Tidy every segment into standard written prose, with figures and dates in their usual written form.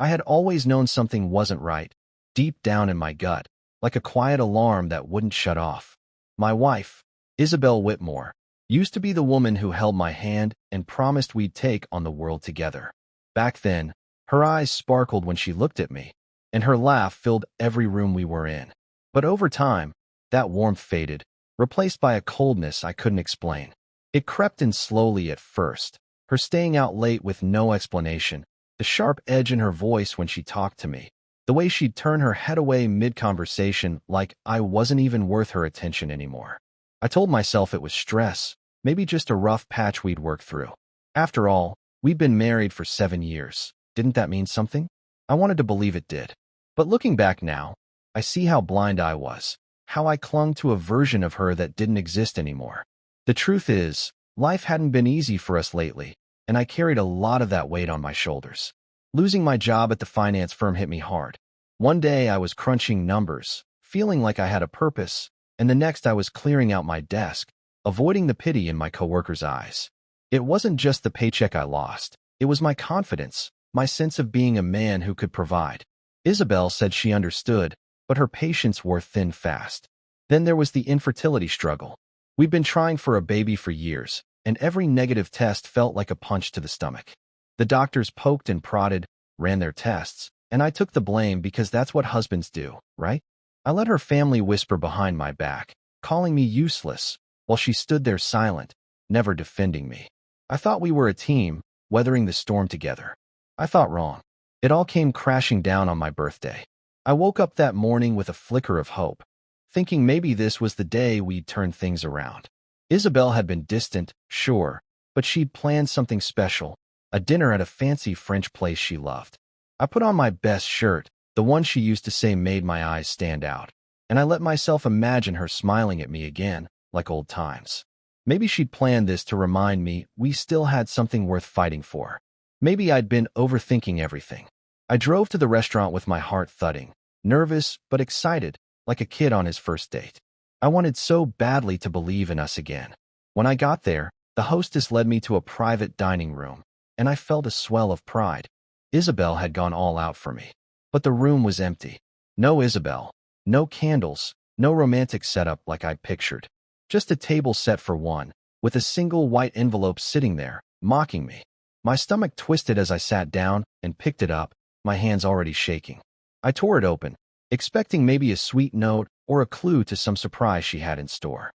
I had always known something wasn't right, deep down in my gut, like a quiet alarm that wouldn't shut off. My wife, Isabel Whitmore, used to be the woman who held my hand and promised we'd take on the world together. Back then, her eyes sparkled when she looked at me, and her laugh filled every room we were in. But over time, that warmth faded, replaced by a coldness I couldn't explain. It crept in slowly at first, her staying out late with no explanation, the sharp edge in her voice when she talked to me, the way she'd turn her head away mid-conversation like I wasn't even worth her attention anymore. I told myself it was stress, maybe just a rough patch we'd worked through. After all, we'd been married for 7 years. Didn't that mean something? I wanted to believe it did. But looking back now, I see how blind I was, how I clung to a version of her that didn't exist anymore. The truth is, life hadn't been easy for us lately, and I carried a lot of that weight on my shoulders. Losing my job at the finance firm hit me hard. One day I was crunching numbers, feeling like I had a purpose, and the next I was clearing out my desk, avoiding the pity in my coworkers' eyes. It wasn't just the paycheck I lost, it was my confidence, my sense of being a man who could provide. Isabel said she understood, but her patience wore thin fast. Then there was the infertility struggle. We'd been trying for a baby for years, and every negative test felt like a punch to the stomach. The doctors poked and prodded, ran their tests, and I took the blame because that's what husbands do, right? I let her family whisper behind my back, calling me useless, while she stood there silent, never defending me. I thought we were a team, weathering the storm together. I thought wrong. It all came crashing down on my birthday. I woke up that morning with a flicker of hope, thinking maybe this was the day we'd turn things around. Isabel had been distant, sure, but she'd planned something special, a dinner at a fancy French place she loved. I put on my best shirt, the one she used to say made my eyes stand out, and I let myself imagine her smiling at me again, like old times. Maybe she'd planned this to remind me we still had something worth fighting for. Maybe I'd been overthinking everything. I drove to the restaurant with my heart thudding, nervous but excited, like a kid on his first date. I wanted so badly to believe in us again. When I got there, the hostess led me to a private dining room, and I felt a swell of pride. Isabel had gone all out for me. But the room was empty. No Isabel, no candles, no romantic setup like I'd pictured. Just a table set for one, with a single white envelope sitting there, mocking me. My stomach twisted as I sat down and picked it up, my hands already shaking. I tore it open, expecting maybe a sweet note or a clue to some surprise she had in store.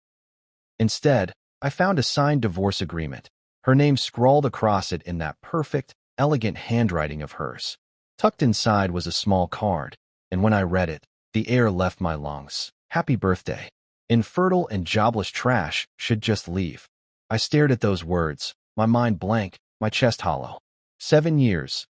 Instead, I found a signed divorce agreement, her name scrawled across it in that perfect, elegant handwriting of hers. Tucked inside was a small card, and when I read it, the air left my lungs. Happy birthday. Infertile and jobless trash should just leave. I stared at those words, my mind blank, my chest hollow. 7 years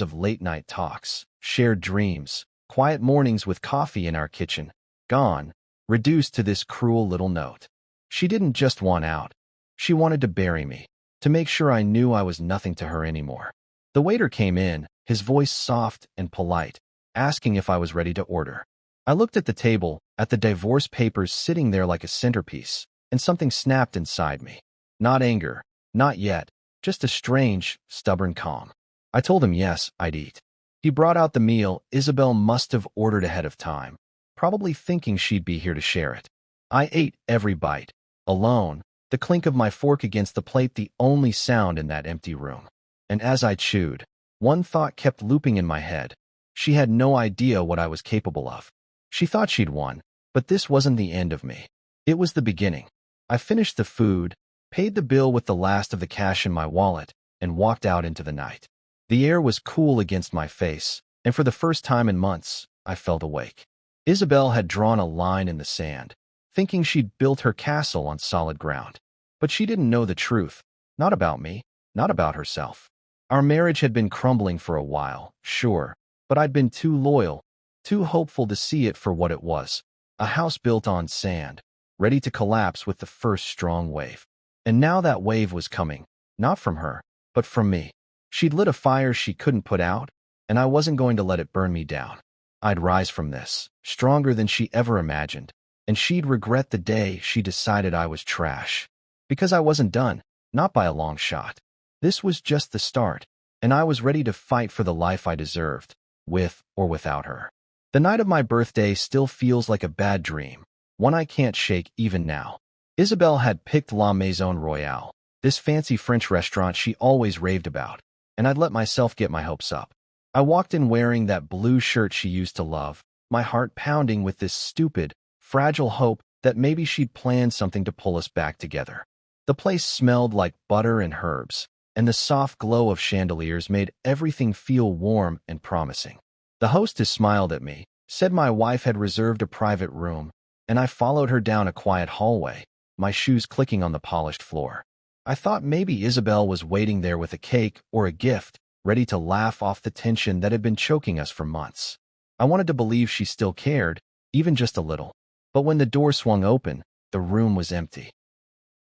of late-night talks, shared dreams, quiet mornings with coffee in our kitchen, gone, reduced to this cruel little note. She didn't just want out. She wanted to bury me, to make sure I knew I was nothing to her anymore. The waiter came in, his voice soft and polite, asking if I was ready to order. I looked at the table, at the divorce papers sitting there like a centerpiece, and something snapped inside me. Not anger, not yet, just a strange, stubborn calm. I told him yes, I'd eat. He brought out the meal Isabel must have ordered ahead of time, probably thinking she'd be here to share it. I ate every bite, alone, the clink of my fork against the plate the only sound in that empty room. And as I chewed, one thought kept looping in my head. She had no idea what I was capable of. She thought she'd won, but this wasn't the end of me. It was the beginning. I finished the food, paid the bill with the last of the cash in my wallet, and walked out into the night. The air was cool against my face, and for the first time in months, I felt awake. Isabel had drawn a line in the sand, thinking she'd built her castle on solid ground. But she didn't know the truth, not about me, not about herself. Our marriage had been crumbling for a while, sure, but I'd been too loyal, too hopeful to see it for what it was, a house built on sand, ready to collapse with the first strong wave. And now that wave was coming, not from her, but from me. She'd lit a fire she couldn't put out, and I wasn't going to let it burn me down. I'd rise from this, stronger than she ever imagined, and she'd regret the day she decided I was trash. Because I wasn't done, not by a long shot. This was just the start, and I was ready to fight for the life I deserved, with or without her. The night of my birthday still feels like a bad dream, one I can't shake even now. Isabelle had picked La Maison Royale, this fancy French restaurant she always raved about, and I'd let myself get my hopes up. I walked in wearing that blue shirt she used to love, my heart pounding with this stupid, fragile hope that maybe she'd planned something to pull us back together. The place smelled like butter and herbs, and the soft glow of chandeliers made everything feel warm and promising. The hostess smiled at me, said my wife had reserved a private room, and I followed her down a quiet hallway, my shoes clicking on the polished floor. I thought maybe Isabelle was waiting there with a cake or a gift, ready to laugh off the tension that had been choking us for months. I wanted to believe she still cared, even just a little. But when the door swung open, the room was empty.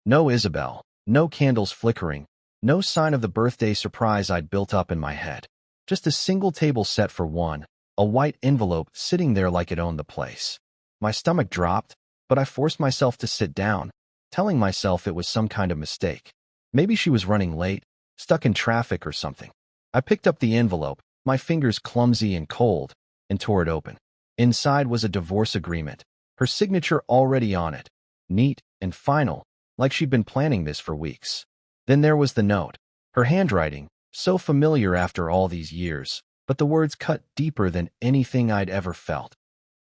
No Isabelle, no candles flickering, no sign of the birthday surprise I'd built up in my head. Just a single table set for one, a white envelope sitting there like it owned the place. My stomach dropped, but I forced myself to sit down, telling myself it was some kind of mistake. Maybe she was running late, stuck in traffic or something. I picked up the envelope, my fingers clumsy and cold, and tore it open. Inside was a divorce agreement, her signature already on it, neat and final, like she'd been planning this for weeks. Then there was the note, her handwriting, so familiar after all these years, but the words cut deeper than anything I'd ever felt.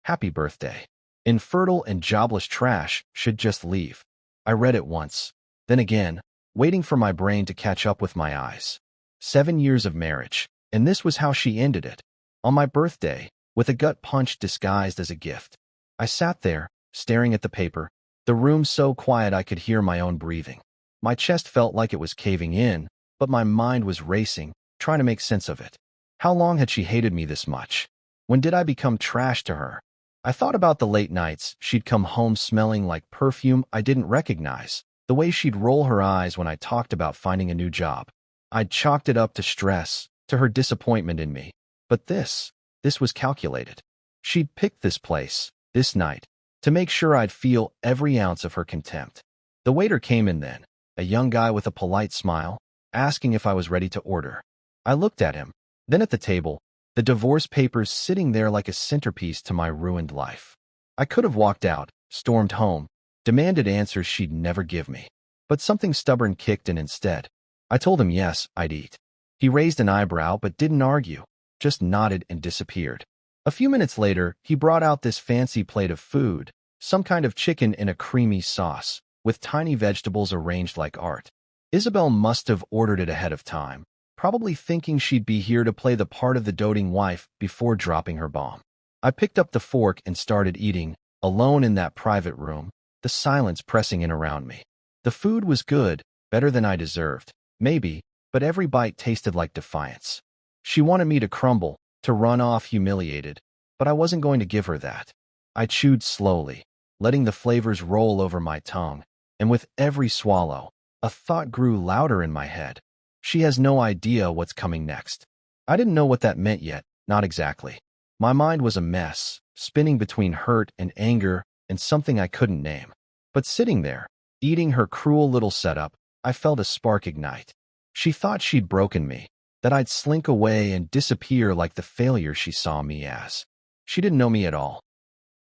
Happy birthday. Infertile and jobless trash should just leave. I read it once, then again, waiting for my brain to catch up with my eyes. 7 years of marriage, and this was how she ended it. On my birthday, with a gut punch disguised as a gift. I sat there, staring at the paper, the room so quiet I could hear my own breathing. My chest felt like it was caving in, but my mind was racing, trying to make sense of it. How long had she hated me this much? When did I become trash to her? I thought about the late nights she'd come home smelling like perfume I didn't recognize, the way she'd roll her eyes when I talked about finding a new job. I'd chalked it up to stress, to her disappointment in me. But this was calculated. She'd picked this place, this night, to make sure I'd feel every ounce of her contempt. The waiter came in then, a young guy with a polite smile, asking if I was ready to order. I looked at him, then at the table, the divorce papers sitting there like a centerpiece to my ruined life. I could have walked out, stormed home, demanded answers she'd never give me. But something stubborn kicked in instead. I told him yes, I'd eat. He raised an eyebrow but didn't argue, just nodded and disappeared. A few minutes later, he brought out this fancy plate of food, some kind of chicken in a creamy sauce, with tiny vegetables arranged like art. Isabelle must have ordered it ahead of time, probably thinking she'd be here to play the part of the doting wife before dropping her bomb. I picked up the fork and started eating, alone in that private room, the silence pressing in around me. The food was good, better than I deserved, maybe, but every bite tasted like defiance. She wanted me to crumble, to run off humiliated, but I wasn't going to give her that. I chewed slowly, letting the flavors roll over my tongue, and with every swallow, a thought grew louder in my head. She has no idea what's coming next. I didn't know what that meant yet, not exactly. My mind was a mess, spinning between hurt and anger and something I couldn't name. But sitting there, eating her cruel little setup, I felt a spark ignite. She thought she'd broken me, that I'd slink away and disappear like the failure she saw me as. She didn't know me at all.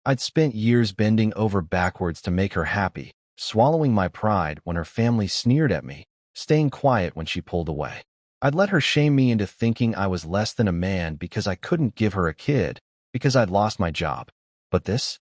I'd spent years bending over backwards to make her happy, swallowing my pride when her family sneered at me, staying quiet when she pulled away. I'd let her shame me into thinking I was less than a man because I couldn't give her a kid, because I'd lost my job. But this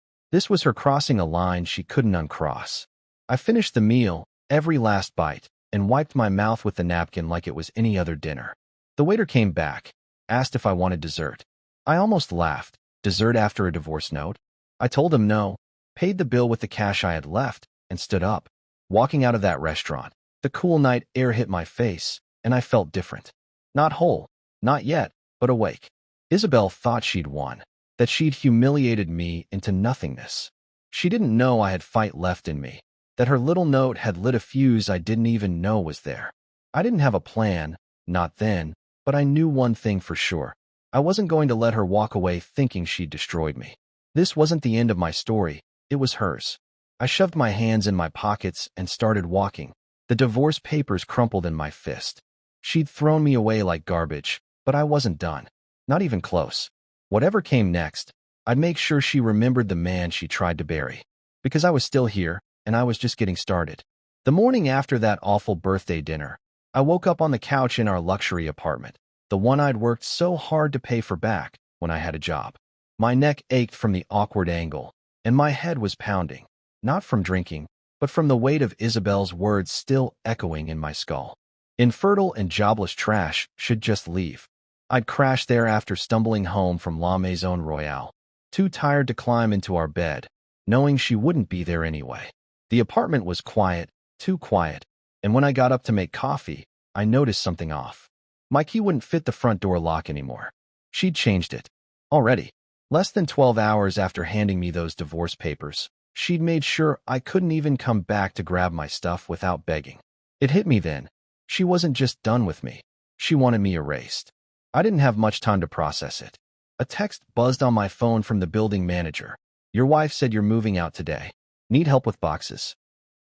was her crossing a line she couldn't uncross. I finished the meal, every last bite, and wiped my mouth with the napkin like it was any other dinner. The waiter came back, asked if I wanted dessert. I almost laughed. Dessert after a divorce note? I told him no, paid the bill with the cash I had left, and stood up. Walking out of that restaurant, the cool night air hit my face, and I felt different. Not whole, not yet, but awake. Isabelle thought she'd won, that she'd humiliated me into nothingness. She didn't know I had fight left in me, that her little note had lit a fuse I didn't even know was there. I didn't have a plan, not then, but I knew one thing for sure. I wasn't going to let her walk away thinking she'd destroyed me. This wasn't the end of my story, it was hers. I shoved my hands in my pockets and started walking, the divorce papers crumpled in my fist. She'd thrown me away like garbage, but I wasn't done. Not even close. Whatever came next, I'd make sure she remembered the man she tried to bury. Because I was still here, and I was just getting started. The morning after that awful birthday dinner, I woke up on the couch in our luxury apartment, the one I'd worked so hard to pay for back when I had a job. My neck ached from the awkward angle, and my head was pounding, not from drinking, but from the weight of Isabel's words still echoing in my skull. Infertile and jobless trash should just leave. I'd crashed there after stumbling home from La Maison Royale, too tired to climb into our bed, knowing she wouldn't be there anyway. The apartment was quiet, too quiet, and when I got up to make coffee, I noticed something off. My key wouldn't fit the front door lock anymore. She'd changed it. Already. Less than 12 hours after handing me those divorce papers, she'd made sure I couldn't even come back to grab my stuff without begging. It hit me then. She wasn't just done with me. She wanted me erased. I didn't have much time to process it. A text buzzed on my phone from the building manager. Your wife said you're moving out today. Need help with boxes.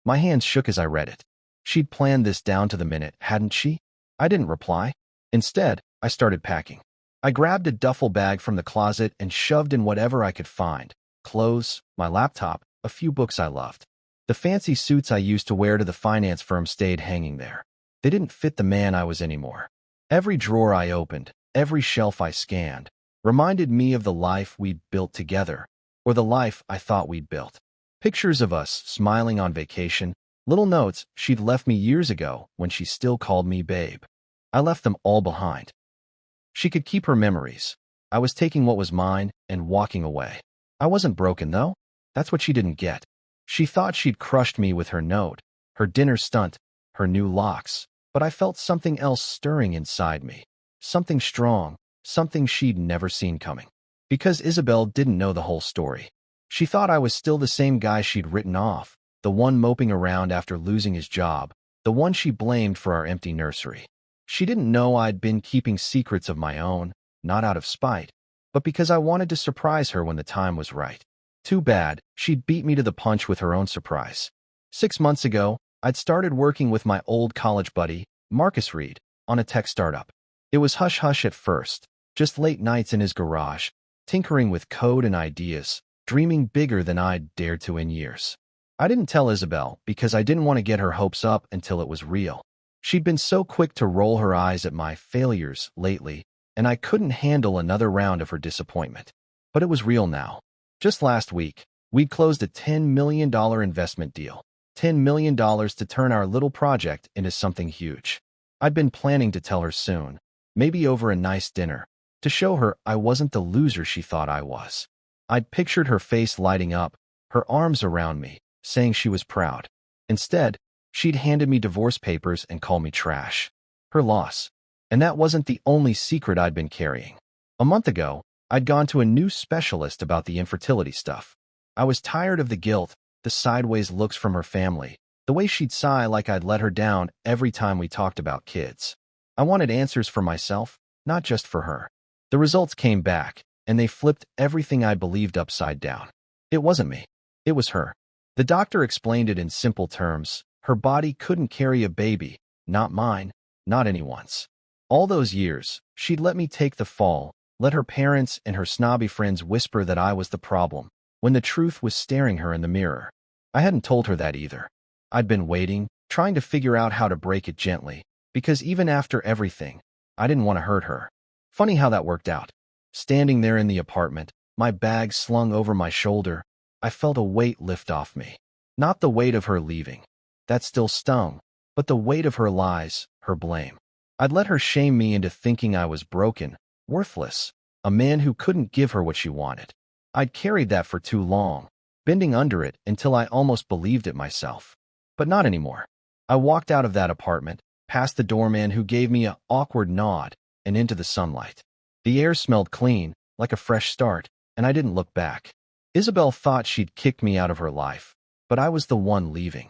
My hands shook as I read it. She'd planned this down to the minute, hadn't she? I didn't reply. Instead, I started packing. I grabbed a duffel bag from the closet and shoved in whatever I could find. Clothes, my laptop, a few books I loved. The fancy suits I used to wear to the finance firm stayed hanging there. They didn't fit the man I was anymore. Every drawer I opened, every shelf I scanned, reminded me of the life we'd built together, or the life I thought we'd built. Pictures of us smiling on vacation, little notes she'd left me years ago when she still called me babe. I left them all behind. She could keep her memories. I was taking what was mine and walking away. I wasn't broken, though. That's what she didn't get. She thought she'd crushed me with her note, her dinner stunt, her new locks, but I felt something else stirring inside me. Something strong, something she'd never seen coming. Because Isabel didn't know the whole story. She thought I was still the same guy she'd written off, the one moping around after losing his job, the one she blamed for our empty nursery. She didn't know I'd been keeping secrets of my own, not out of spite, but because I wanted to surprise her when the time was right. Too bad, she'd beat me to the punch with her own surprise. 6 months ago, I'd started working with my old college buddy, Marcus Reed, on a tech startup. It was hush-hush at first, just late nights in his garage, tinkering with code and ideas, dreaming bigger than I'd dared to in years. I didn't tell Isabel because I didn't want to get her hopes up until it was real. She'd been so quick to roll her eyes at my failures lately, and I couldn't handle another round of her disappointment. But it was real now. Just last week, we'd closed a $10 million investment deal. $10 million to turn our little project into something huge. I'd been planning to tell her soon, maybe over a nice dinner, to show her I wasn't the loser she thought I was. I'd pictured her face lighting up, her arms around me, saying she was proud. Instead, she'd handed me divorce papers and called me trash. Her loss. And that wasn't the only secret I'd been carrying. A month ago, I'd gone to a new specialist about the infertility stuff. I was tired of the guilt, the sideways looks from her family, the way she'd sigh like I'd let her down every time we talked about kids. I wanted answers for myself, not just for her. The results came back, and they flipped everything I believed upside down. It wasn't me. It was her. The doctor explained it in simple terms. Her body couldn't carry a baby, not mine, not anyone's. All those years, she'd let me take the fall, let her parents and her snobby friends whisper that I was the problem, when the truth was staring her in the mirror. I hadn't told her that either. I'd been waiting, trying to figure out how to break it gently, because even after everything, I didn't want to hurt her. Funny how that worked out. Standing there in the apartment, my bag slung over my shoulder, I felt a weight lift off me. Not the weight of her leaving. That still stung, but the weight of her lies, her blame. I'd let her shame me into thinking I was broken, worthless, a man who couldn't give her what she wanted. I'd carried that for too long, bending under it until I almost believed it myself. But not anymore. I walked out of that apartment, past the doorman who gave me an awkward nod, and into the sunlight. The air smelled clean, like a fresh start, and I didn't look back. Isabel thought she'd kicked me out of her life, but I was the one leaving.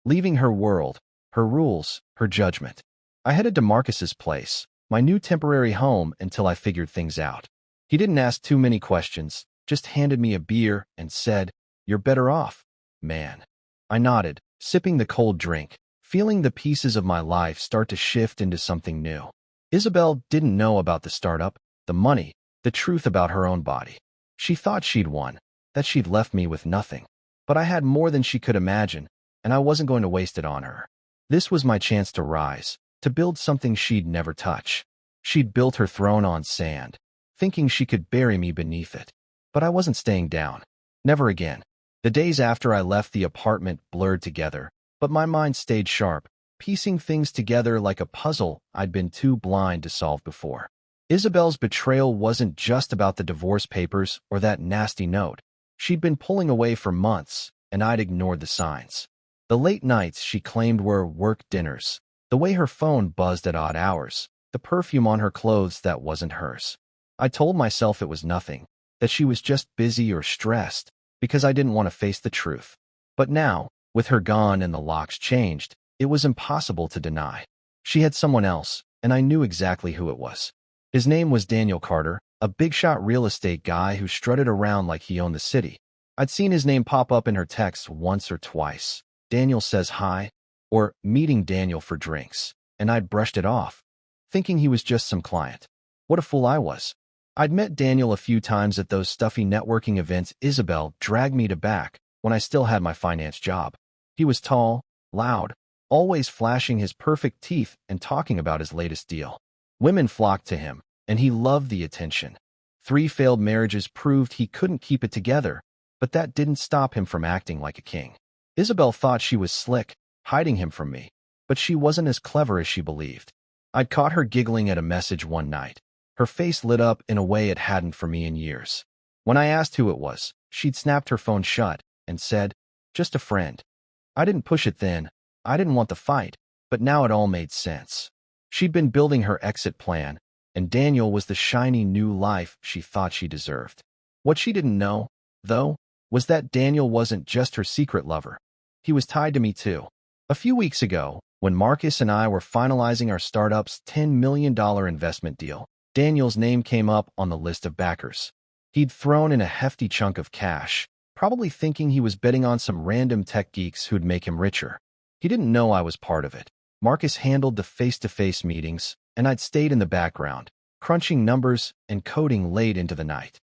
Leaving her world, her rules, her judgment. I headed to Marcus's place, my new temporary home, until I figured things out. He didn't ask too many questions, just handed me a beer and said, "You're better off, man." I nodded, sipping the cold drink, feeling the pieces of my life start to shift into something new. Isabel didn't know about the startup, the money, the truth about her own body. She thought she'd won, that she'd left me with nothing. But I had more than she could imagine, and I wasn't going to waste it on her. This was my chance to rise, to build something she'd never touch. She'd built her throne on sand, thinking she could bury me beneath it. But I wasn't staying down. Never again. The days after I left the apartment blurred together, but my mind stayed sharp, piecing things together like a puzzle I'd been too blind to solve before. Isabel's betrayal wasn't just about the divorce papers or that nasty note. She'd been pulling away for months, and I'd ignored the signs. The late nights she claimed were work dinners, the way her phone buzzed at odd hours, the perfume on her clothes that wasn't hers. I told myself it was nothing, that she was just busy or stressed, because I didn't want to face the truth. But now, with her gone and the locks changed, it was impossible to deny. She had someone else, and I knew exactly who it was. His name was Daniel Carter, a big-shot real estate guy who strutted around like he owned the city. I'd seen his name pop up in her texts once or twice. Daniel says hi, or meeting Daniel for drinks, and I'd brushed it off, thinking he was just some client. What a fool I was. I'd met Daniel a few times at those stuffy networking events Isabel dragged me to back when I still had my finance job. He was tall, loud, always flashing his perfect teeth and talking about his latest deal. Women flocked to him, and he loved the attention. 3 failed marriages proved he couldn't keep it together, but that didn't stop him from acting like a king. Isabel thought she was slick, hiding him from me, but she wasn't as clever as she believed. I'd caught her giggling at a message one night. Her face lit up in a way it hadn't for me in years. When I asked who it was, she'd snapped her phone shut and said, "Just a friend." I didn't push it then. I didn't want the fight, but now it all made sense. She'd been building her exit plan, and Daniel was the shiny new life she thought she deserved. What she didn't know, though, was that Daniel wasn't just her secret lover. He was tied to me too. A few weeks ago, when Marcus and I were finalizing our startup's $10 million investment deal, Daniel's name came up on the list of backers. He'd thrown in a hefty chunk of cash, probably thinking he was betting on some random tech geeks who'd make him richer. He didn't know I was part of it. Marcus handled the face-to-face meetings, and I'd stayed in the background, crunching numbers and coding late into the night.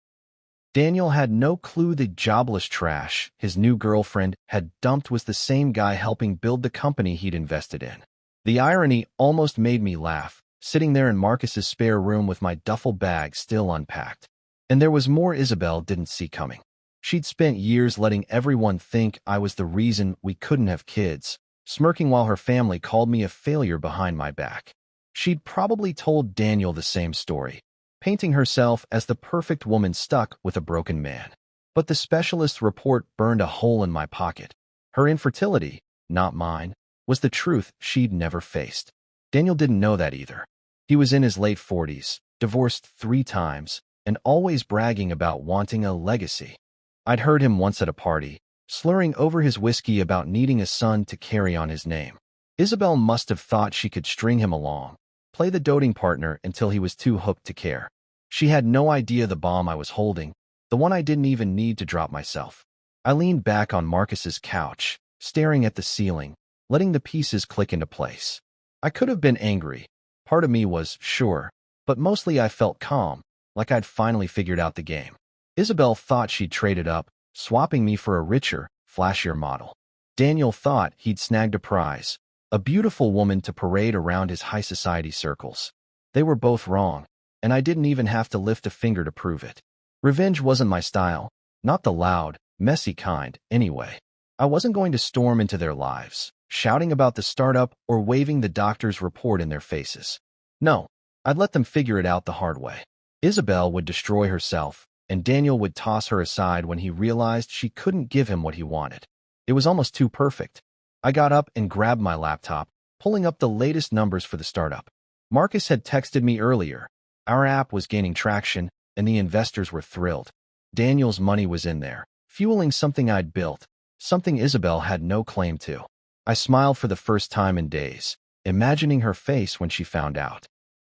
Daniel had no clue the jobless trash his new girlfriend had dumped was the same guy helping build the company he'd invested in. The irony almost made me laugh, sitting there in Marcus's spare room with my duffel bag still unpacked. And there was more Isabel didn't see coming. She'd spent years letting everyone think I was the reason we couldn't have kids, smirking while her family called me a failure behind my back. She'd probably told Daniel the same story, painting herself as the perfect woman stuck with a broken man. But the specialist's report burned a hole in my pocket. Her infertility, not mine, was the truth she'd never faced. Daniel didn't know that either. He was in his late 40s, divorced 3 times, and always bragging about wanting a legacy. I'd heard him once at a party, slurring over his whiskey about needing a son to carry on his name. Isabel must have thought she could string him along, play the doting partner until he was too hooked to care. She had no idea the bomb I was holding, the one I didn't even need to drop myself. I leaned back on Marcus's couch, staring at the ceiling, letting the pieces click into place. I could have been angry. Part of me was, sure, but mostly I felt calm, like I'd finally figured out the game. Isabel thought she'd traded up, swapping me for a richer, flashier model. Daniel thought he'd snagged a prize, a beautiful woman to parade around his high society circles. They were both wrong, and I didn't even have to lift a finger to prove it. Revenge wasn't my style, not the loud, messy kind, anyway. I wasn't going to storm into their lives, shouting about the startup or waving the doctor's report in their faces. No, I'd let them figure it out the hard way. Isabel would destroy herself, and Daniel would toss her aside when he realized she couldn't give him what he wanted. It was almost too perfect. I got up and grabbed my laptop, pulling up the latest numbers for the startup. Marcus had texted me earlier. Our app was gaining traction, and the investors were thrilled. Daniel's money was in there, fueling something I'd built, something Isabel had no claim to. I smiled for the first time in days, imagining her face when she found out.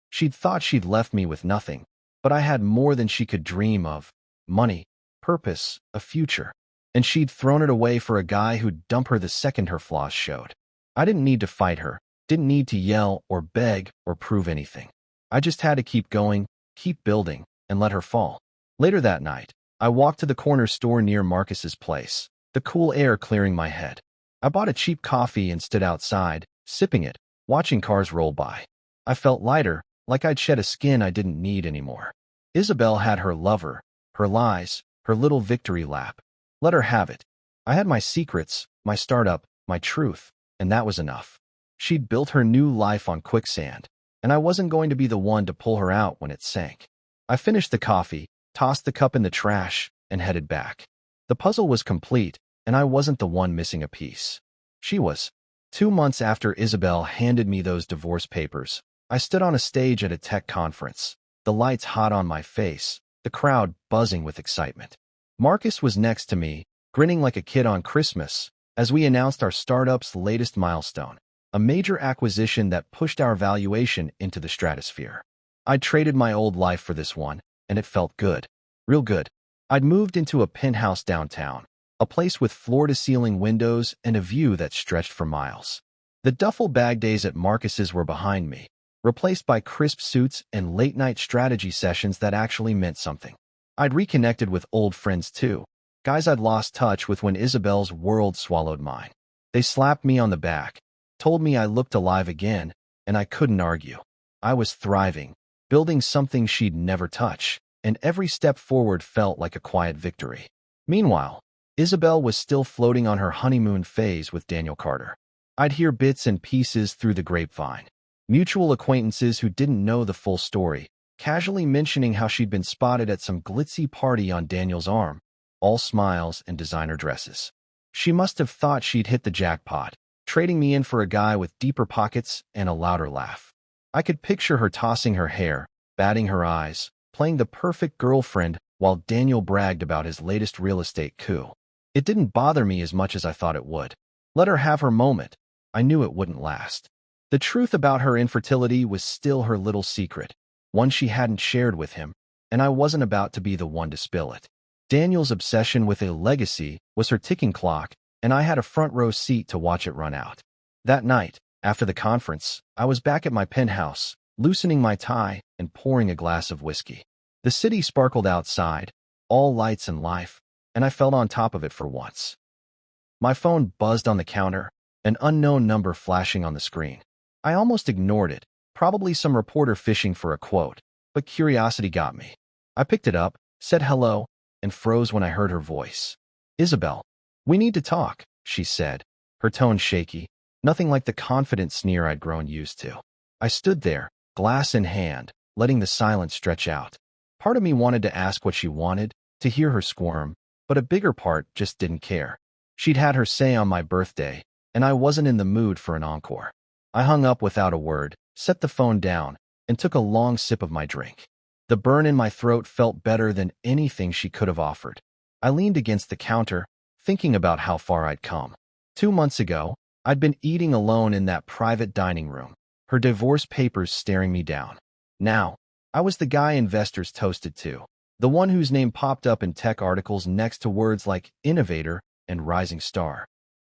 She'd thought she'd left me with nothing, but I had more than she could dream of: money, purpose, a future. And she'd thrown it away for a guy who'd dump her the second her flaws showed. I didn't need to fight her, didn't need to yell or beg or prove anything. I just had to keep going, keep building, and let her fall. Later that night, I walked to the corner store near Marcus's place, the cool air clearing my head. I bought a cheap coffee and stood outside, sipping it, watching cars roll by. I felt lighter, like I'd shed a skin I didn't need anymore. Isabel had her lover, her lies, her little victory lap. Let her have it. I had my secrets, my startup, my truth, and that was enough. She'd built her new life on quicksand, and I wasn't going to be the one to pull her out when it sank. I finished the coffee, tossed the cup in the trash, and headed back. The puzzle was complete, and I wasn't the one missing a piece. She was. 2 months after Isabel handed me those divorce papers, I stood on a stage at a tech conference, the lights hot on my face, the crowd buzzing with excitement. Marcus was next to me, grinning like a kid on Christmas, as we announced our startup's latest milestone, a major acquisition that pushed our valuation into the stratosphere. I'd traded my old life for this one, and it felt good. Real good. I'd moved into a penthouse downtown, a place with floor-to-ceiling windows and a view that stretched for miles. The duffel bag days at Marcus's were behind me, replaced by crisp suits and late-night strategy sessions that actually meant something. I'd reconnected with old friends too, guys I'd lost touch with when Isabel's world swallowed mine. They slapped me on the back, told me I looked alive again, and I couldn't argue. I was thriving, building something she'd never touch, and every step forward felt like a quiet victory. Meanwhile, Isabel was still floating on her honeymoon phase with Daniel Carter. I'd hear bits and pieces through the grapevine. Mutual acquaintances who didn't know the full story, casually mentioning how she'd been spotted at some glitzy party on Daniel's arm, all smiles and designer dresses. She must have thought she'd hit the jackpot, trading me in for a guy with deeper pockets and a louder laugh. I could picture her tossing her hair, batting her eyes, playing the perfect girlfriend while Daniel bragged about his latest real estate coup. It didn't bother me as much as I thought it would. Let her have her moment. I knew it wouldn't last. The truth about her infertility was still her little secret, one she hadn't shared with him, and I wasn't about to be the one to spill it. Daniel's obsession with a legacy was her ticking clock, and I had a front-row seat to watch it run out. That night, after the conference, I was back at my penthouse, loosening my tie and pouring a glass of whiskey. The city sparkled outside, all lights and life, and I felt on top of it for once. My phone buzzed on the counter, an unknown number flashing on the screen. I almost ignored it, probably some reporter fishing for a quote, but curiosity got me. I picked it up, said hello, and froze when I heard her voice. "Isabel, we need to talk," she said, her tone shaky, nothing like the confident sneer I'd grown used to. I stood there, glass in hand, letting the silence stretch out. Part of me wanted to ask what she wanted, to hear her squirm, but a bigger part just didn't care. She'd had her say on my birthday, and I wasn't in the mood for an encore. I hung up without a word, set the phone down, and took a long sip of my drink. The burn in my throat felt better than anything she could have offered. I leaned against the counter, thinking about how far I'd come. 2 months ago, I'd been eating alone in that private dining room, her divorce papers staring me down. Now, I was the guy investors toasted to, the one whose name popped up in tech articles next to words like innovator and rising star.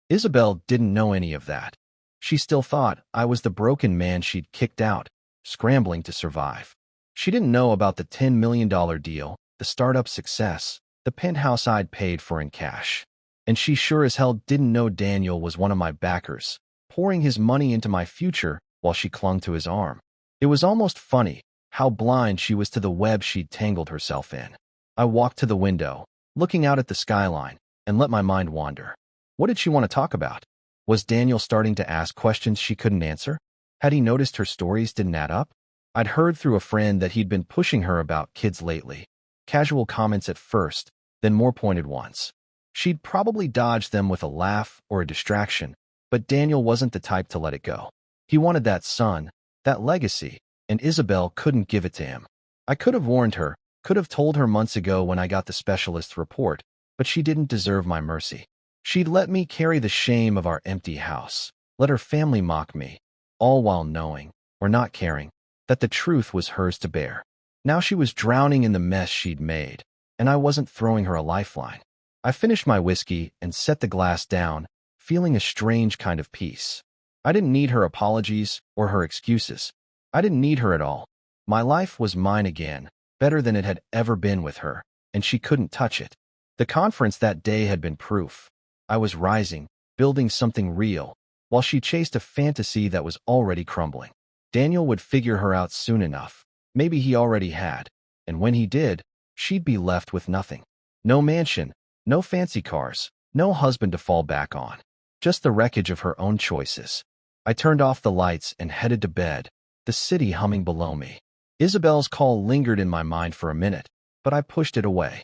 Isabel didn't know any of that. She still thought I was the broken man she'd kicked out, scrambling to survive. She didn't know about the $10 million deal, the startup success, the penthouse I'd paid for in cash. And she sure as hell didn't know Daniel was one of my backers, pouring his money into my future while she clung to his arm. It was almost funny how blind she was to the web she'd tangled herself in. I walked to the window, looking out at the skyline, and let my mind wander. What did she want to talk about? Was Daniel starting to ask questions she couldn't answer? Had he noticed her stories didn't add up? I'd heard through a friend that he'd been pushing her about kids lately. Casual comments at first, then more pointed ones. She'd probably dodged them with a laugh or a distraction, but Daniel wasn't the type to let it go. He wanted that son, that legacy, and Isabel couldn't give it to him. I could have warned her, could have told her months ago when I got the specialist's report, but she didn't deserve my mercy. She'd let me carry the shame of our empty house, let her family mock me, all while knowing, or not caring, that the truth was hers to bear. Now she was drowning in the mess she'd made, and I wasn't throwing her a lifeline. I finished my whiskey and set the glass down, feeling a strange kind of peace. I didn't need her apologies or her excuses. I didn't need her at all. My life was mine again, better than it had ever been with her, and she couldn't touch it. The conference that day had been proof. I was rising, building something real, while she chased a fantasy that was already crumbling. Daniel would figure her out soon enough. Maybe he already had, and when he did, she'd be left with nothing. No mansion, no fancy cars, no husband to fall back on. Just the wreckage of her own choices. I turned off the lights and headed to bed, the city humming below me. Isabel's call lingered in my mind for a minute, but I pushed it away.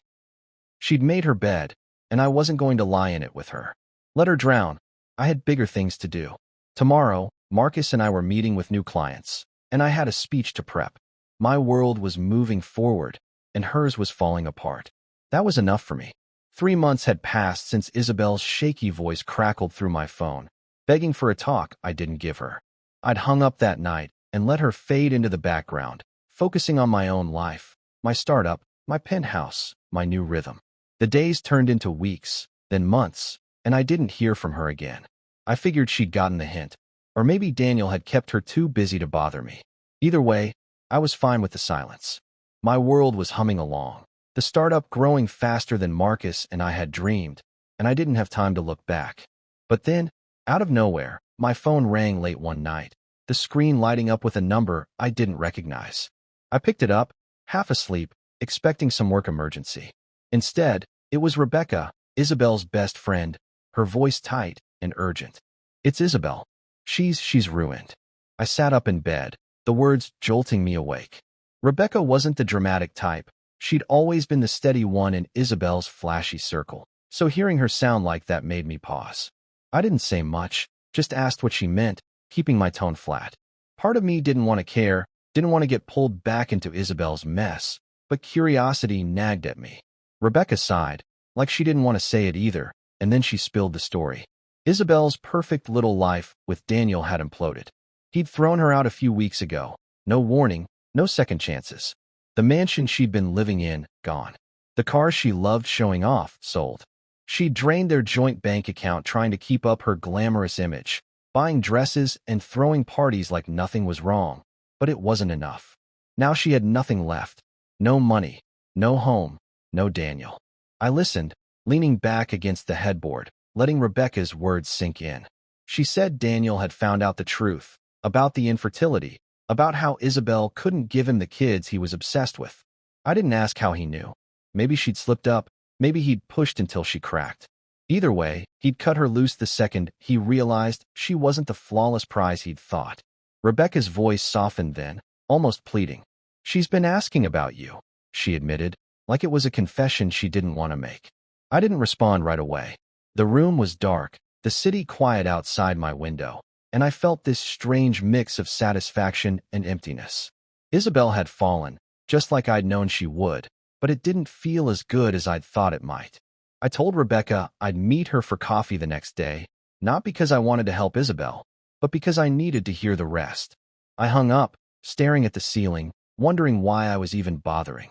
She'd made her bed, and I wasn't going to lie in it with her. Let her drown. I had bigger things to do. Tomorrow, Marcus and I were meeting with new clients, and I had a speech to prep. My world was moving forward, and hers was falling apart. That was enough for me. 3 months had passed since Isabel's shaky voice crackled through my phone, begging for a talk I didn't give her. I'd hung up that night and let her fade into the background, focusing on my own life, my startup, my penthouse, my new rhythm. The days turned into weeks, then months, and I didn't hear from her again. I figured she'd gotten the hint, or maybe Daniel had kept her too busy to bother me. Either way, I was fine with the silence. My world was humming along, the startup growing faster than Marcus and I had dreamed, and I didn't have time to look back. But then, out of nowhere, my phone rang late one night, the screen lighting up with a number I didn't recognize. I picked it up, half asleep, expecting some work emergency. Instead, it was Rebecca, Isabel's best friend, her voice tight and urgent. "It's Isabel. She's ruined." I sat up in bed, the words jolting me awake. Rebecca wasn't the dramatic type. She'd always been the steady one in Isabel's flashy circle. So hearing her sound like that made me pause. I didn't say much, just asked what she meant, keeping my tone flat. Part of me didn't want to care, didn't want to get pulled back into Isabel's mess, but curiosity nagged at me. Rebecca sighed, like she didn't want to say it either, and then she spilled the story. Isabel's perfect little life with Daniel had imploded. He'd thrown her out a few weeks ago. No warning, no second chances. The mansion she'd been living in, gone. The car she loved showing off, sold. She'd drained their joint bank account trying to keep up her glamorous image, buying dresses and throwing parties like nothing was wrong. But it wasn't enough. Now she had nothing left. No money, no home, no Daniel. I listened, leaning back against the headboard, letting Rebecca's words sink in. She said Daniel had found out the truth, about the infertility, about how Isabel couldn't give him the kids he was obsessed with. I didn't ask how he knew. Maybe she'd slipped up, maybe he'd pushed until she cracked. Either way, he'd cut her loose the second he realized she wasn't the flawless prize he'd thought. Rebecca's voice softened then, almost pleading. "She's been asking about you," she admitted, like it was a confession she didn't want to make. I didn't respond right away. The room was dark, the city quiet outside my window, and I felt this strange mix of satisfaction and emptiness. Isabel had fallen, just like I'd known she would, but it didn't feel as good as I'd thought it might. I told Rebecca I'd meet her for coffee the next day, not because I wanted to help Isabel, but because I needed to hear the rest. I hung up, staring at the ceiling, wondering why I was even bothering.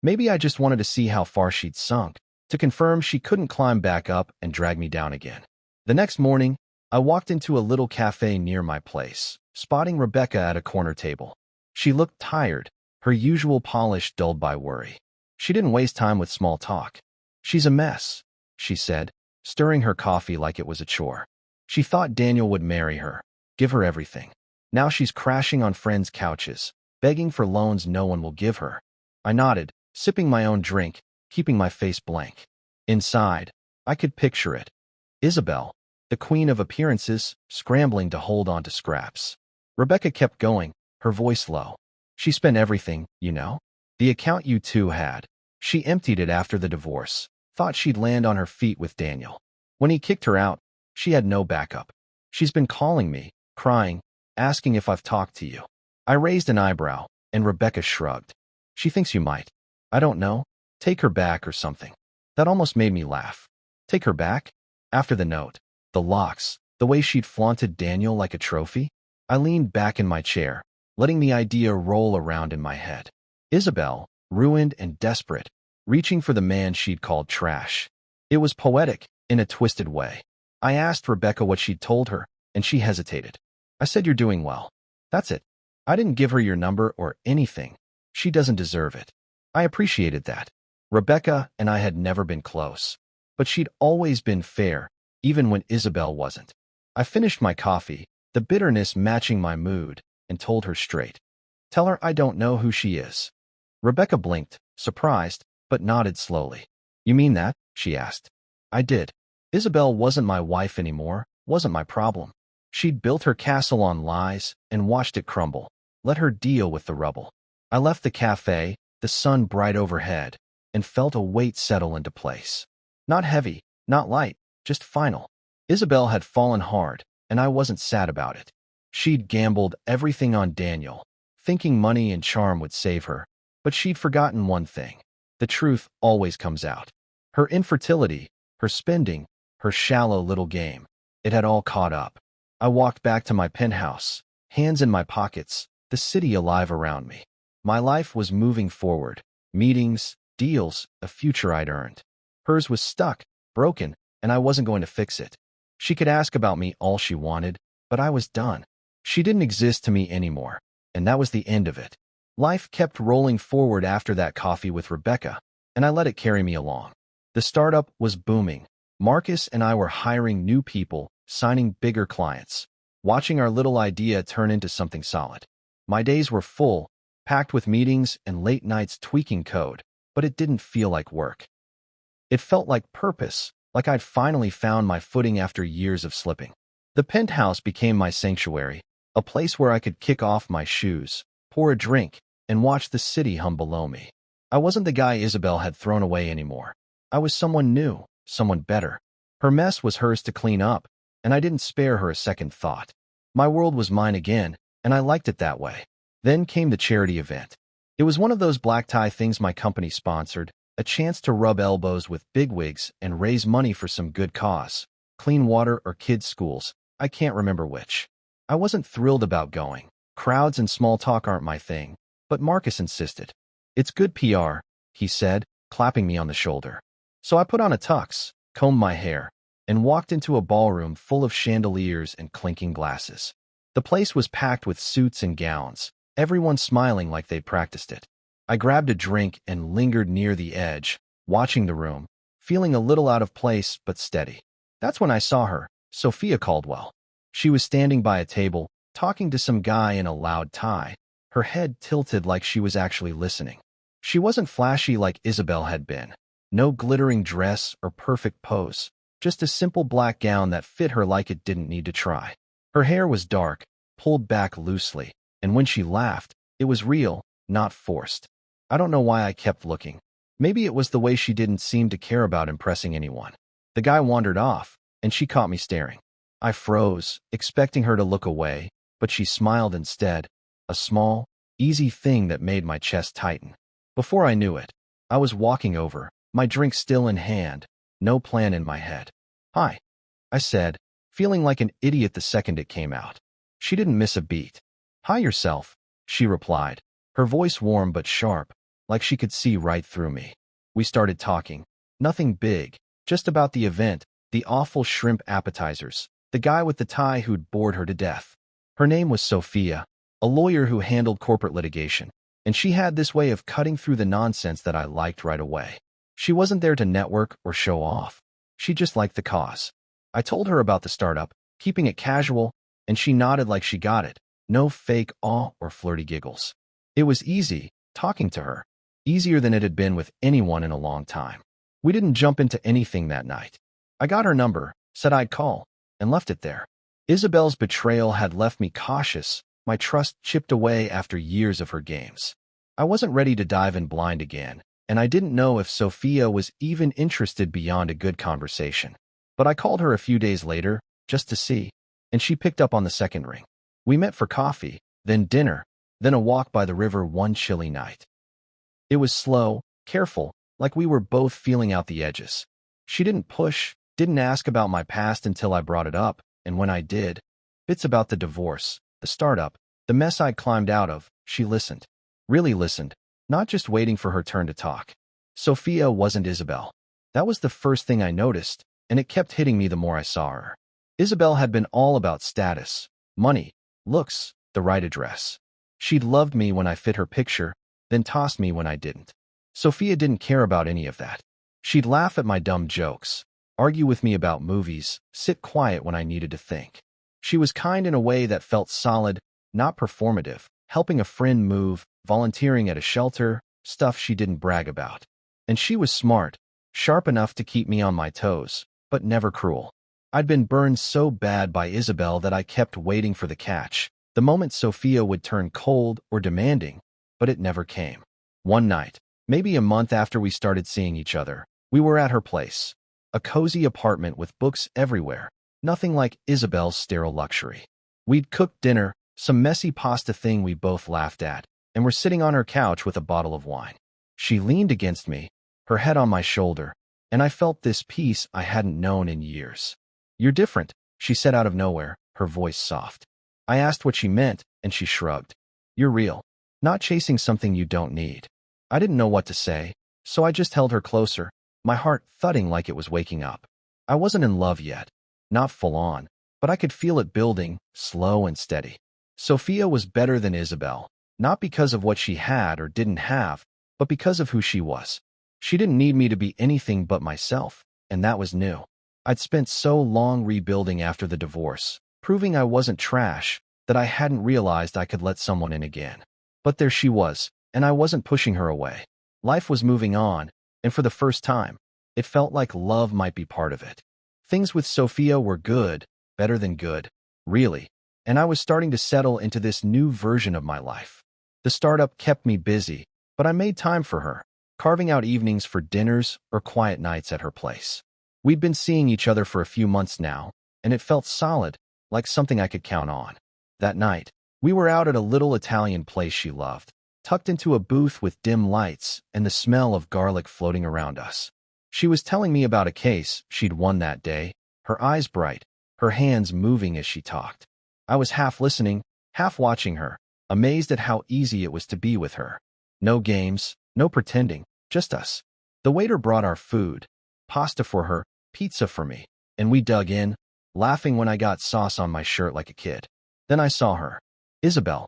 Maybe I just wanted to see how far she'd sunk, to confirm she couldn't climb back up and drag me down again. The next morning, I walked into a little cafe near my place, spotting Rebecca at a corner table. She looked tired, her usual polish dulled by worry. She didn't waste time with small talk. "She's a mess," she said, stirring her coffee like it was a chore. She thought Daniel would marry her, give her everything. Now she's crashing on friends' couches, begging for loans no one will give her. I nodded, sipping my own drink, keeping my face blank. Inside, I could picture it. Isabel, the queen of appearances, scrambling to hold on to scraps. Rebecca kept going, her voice low. "She spent everything, you know? The account you two had. She emptied it after the divorce. Thought she'd land on her feet with Daniel. When he kicked her out, she had no backup. She's been calling me, crying, asking if I've talked to you." I raised an eyebrow, and Rebecca shrugged. "She thinks you might. I don't know. Take her back or something." That almost made me laugh. Take her back? After the note, the locks, the way she'd flaunted Daniel like a trophy? I leaned back in my chair, letting the idea roll around in my head. Isabel, ruined and desperate, reaching for the man she'd called trash. It was poetic, in a twisted way. I asked Rebecca what she'd told her, and she hesitated. I said, "You're doing well." That's it. I didn't give her your number or anything. She doesn't deserve it. I appreciated that. Rebecca and I had never been close, but she'd always been fair, even when Isabel wasn't. I finished my coffee, the bitterness matching my mood, and told her straight. Tell her I don't know who she is. Rebecca blinked, surprised, but nodded slowly. You mean that? She asked. I did. Isabel wasn't my wife anymore, wasn't my problem. She'd built her castle on lies and watched it crumble. Let her deal with the rubble. I left the cafe, the sun bright overhead, and felt a weight settle into place. Not heavy, not light, just final. Isabel had fallen hard, and I wasn't sad about it. She'd gambled everything on Daniel, thinking money and charm would save her, but she'd forgotten one thing. The truth always comes out. Her infertility, her spending, her shallow little game, it had all caught up. I walked back to my penthouse, hands in my pockets, the city alive around me. My life was moving forward. Meetings, deals, a future I'd earned. Hers was stuck, broken, and I wasn't going to fix it. She could ask about me all she wanted, but I was done. She didn't exist to me anymore, and that was the end of it. Life kept rolling forward after that coffee with Rebecca, and I let it carry me along. The startup was booming. Marcus and I were hiring new people, signing bigger clients, watching our little idea turn into something solid. My days were full, packed with meetings and late nights tweaking code, but it didn't feel like work. It felt like purpose, like I'd finally found my footing after years of slipping. The penthouse became my sanctuary, a place where I could kick off my shoes, pour a drink, and watch the city hum below me. I wasn't the guy Isabel had thrown away anymore. I was someone new, someone better. Her mess was hers to clean up, and I didn't spare her a second thought. My world was mine again, and I liked it that way. Then came the charity event. It was one of those black tie things my company sponsored, a chance to rub elbows with bigwigs and raise money for some good cause. Clean water or kids' schools, I can't remember which. I wasn't thrilled about going. Crowds and small talk aren't my thing, but Marcus insisted. It's good PR, he said, clapping me on the shoulder. So I put on a tux, combed my hair, and walked into a ballroom full of chandeliers and clinking glasses. The place was packed with suits and gowns, everyone smiling like they'd practiced it. I grabbed a drink and lingered near the edge, watching the room, feeling a little out of place but steady. That's when I saw her, Sophia Caldwell. She was standing by a table, talking to some guy in a loud tie, her head tilted like she was actually listening. She wasn't flashy like Isabel had been. No glittering dress or perfect pose, just a simple black gown that fit her like it didn't need to try. Her hair was dark, pulled back loosely, and when she laughed, it was real, not forced. I don't know why I kept looking. Maybe it was the way she didn't seem to care about impressing anyone. The guy wandered off, and she caught me staring. I froze, expecting her to look away, but she smiled instead, a small, easy thing that made my chest tighten. Before I knew it, I was walking over, my drink still in hand, no plan in my head. Hi, I said, feeling like an idiot the second it came out. She didn't miss a beat. Hi yourself, she replied, her voice warm but sharp, like she could see right through me. We started talking. Nothing big, just about the event, the awful shrimp appetizers, the guy with the tie who'd bored her to death. Her name was Sophia, a lawyer who handled corporate litigation, and she had this way of cutting through the nonsense that I liked right away. She wasn't there to network or show off. She just liked the cause. I told her about the startup, keeping it casual, and she nodded like she got it. No fake awe or flirty giggles. It was easy, talking to her. Easier than it had been with anyone in a long time. We didn't jump into anything that night. I got her number, said I'd call, and left it there. Isabel's betrayal had left me cautious, my trust chipped away after years of her games. I wasn't ready to dive in blind again, and I didn't know if Sophia was even interested beyond a good conversation. But I called her a few days later, just to see, and she picked up on the second ring. We met for coffee, then dinner, then a walk by the river one chilly night. It was slow, careful, like we were both feeling out the edges. She didn't push, didn't ask about my past until I brought it up, and when I did, bits about the divorce, the startup, the mess I'd climbed out of, she listened. Really listened, not just waiting for her turn to talk. Sophia wasn't Isabel. That was the first thing I noticed, and it kept hitting me the more I saw her. Isabel had been all about status, money, looks, the right address. She'd loved me when I fit her picture, then tossed me when I didn't. Sophia didn't care about any of that. She'd laugh at my dumb jokes, argue with me about movies, sit quiet when I needed to think. She was kind in a way that felt solid, not performative, helping a friend move, volunteering at a shelter, stuff she didn't brag about. And she was smart, sharp enough to keep me on my toes, but never cruel. I'd been burned so bad by Isabel that I kept waiting for the catch, the moment Sophia would turn cold or demanding, but it never came. One night, maybe a month after we started seeing each other, we were at her place. A cozy apartment with books everywhere, nothing like Isabel's sterile luxury. We'd cooked dinner, some messy pasta thing we both laughed at, and were sitting on her couch with a bottle of wine. She leaned against me, her head on my shoulder, and I felt this peace I hadn't known in years. "You're different," she said out of nowhere, her voice soft. I asked what she meant, and she shrugged. "You're real, not chasing something you don't need." I didn't know what to say, so I just held her closer, my heart thudding like it was waking up. I wasn't in love yet, not full on, but I could feel it building, slow and steady. Sophia was better than Isabel, not because of what she had or didn't have, but because of who she was. She didn't need me to be anything but myself, and that was new. I'd spent so long rebuilding after the divorce, proving I wasn't trash, that I hadn't realized I could let someone in again. But there she was, and I wasn't pushing her away. Life was moving on, and for the first time, it felt like love might be part of it. Things with Sophia were good, better than good, really, and I was starting to settle into this new version of my life. The startup kept me busy, but I made time for her, carving out evenings for dinners or quiet nights at her place. We'd been seeing each other for a few months now, and it felt solid, like something I could count on. That night, we were out at a little Italian place she loved, tucked into a booth with dim lights and the smell of garlic floating around us. She was telling me about a case she'd won that day, her eyes bright, her hands moving as she talked. I was half listening, half watching her, amazed at how easy it was to be with her. No games, no pretending, just us. The waiter brought our food, pasta for her, pizza for me, and we dug in, laughing when I got sauce on my shirt like a kid. Then I saw her. Isabel.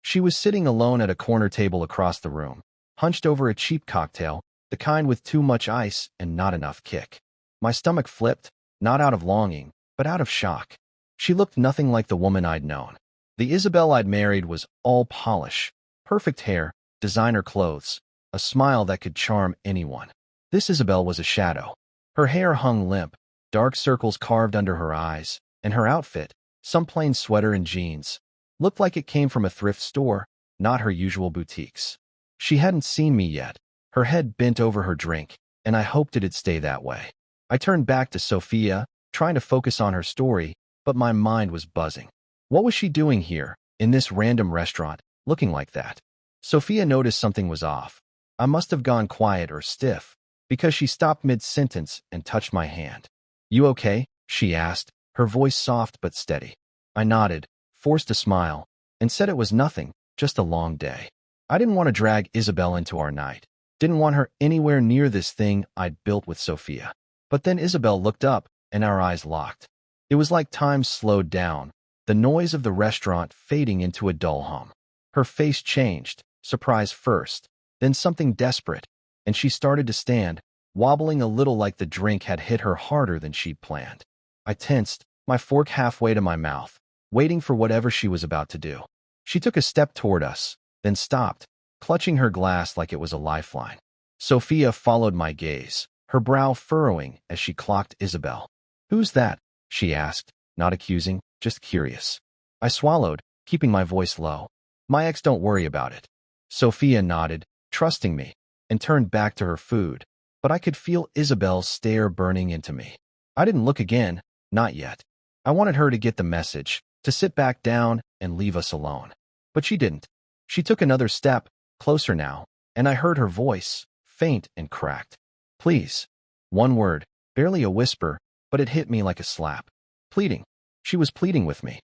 She was sitting alone at a corner table across the room, hunched over a cheap cocktail, the kind with too much ice and not enough kick. My stomach flipped, not out of longing, but out of shock. She looked nothing like the woman I'd known. The Isabel I'd married was all polish, perfect hair, designer clothes, a smile that could charm anyone. This Isabel was a shadow. Her hair hung limp, dark circles carved under her eyes, and her outfit, some plain sweater and jeans, looked like it came from a thrift store, not her usual boutiques. She hadn't seen me yet, her head bent over her drink, and I hoped it'd stay that way. I turned back to Sophia, trying to focus on her story, but my mind was buzzing. What was she doing here, in this random restaurant, looking like that? Sophia noticed something was off. I must have gone quiet or stiff, because she stopped mid-sentence and touched my hand. "You okay?" she asked, her voice soft but steady. I nodded, forced a smile, and said it was nothing, just a long day. I didn't want to drag Isabel into our night. Didn't want her anywhere near this thing I'd built with Sophia. But then Isabel looked up, and our eyes locked. It was like time slowed down, the noise of the restaurant fading into a dull hum. Her face changed, surprise first, then something desperate, and she started to stand, wobbling a little like the drink had hit her harder than she'd planned. I tensed, my fork halfway to my mouth, waiting for whatever she was about to do. She took a step toward us, then stopped, clutching her glass like it was a lifeline. Sophia followed my gaze, her brow furrowing as she clocked Isabel. "Who's that?" she asked, not accusing, just curious. I swallowed, keeping my voice low. "My ex, don't worry about it." Sophia nodded, trusting me, and turned back to her food, but I could feel Isabel's stare burning into me. I didn't look again, not yet. I wanted her to get the message, to sit back down and leave us alone. But she didn't. She took another step, closer now, and I heard her voice, faint and cracked. "Please." One word, barely a whisper, but it hit me like a slap. Pleading. She was pleading with me.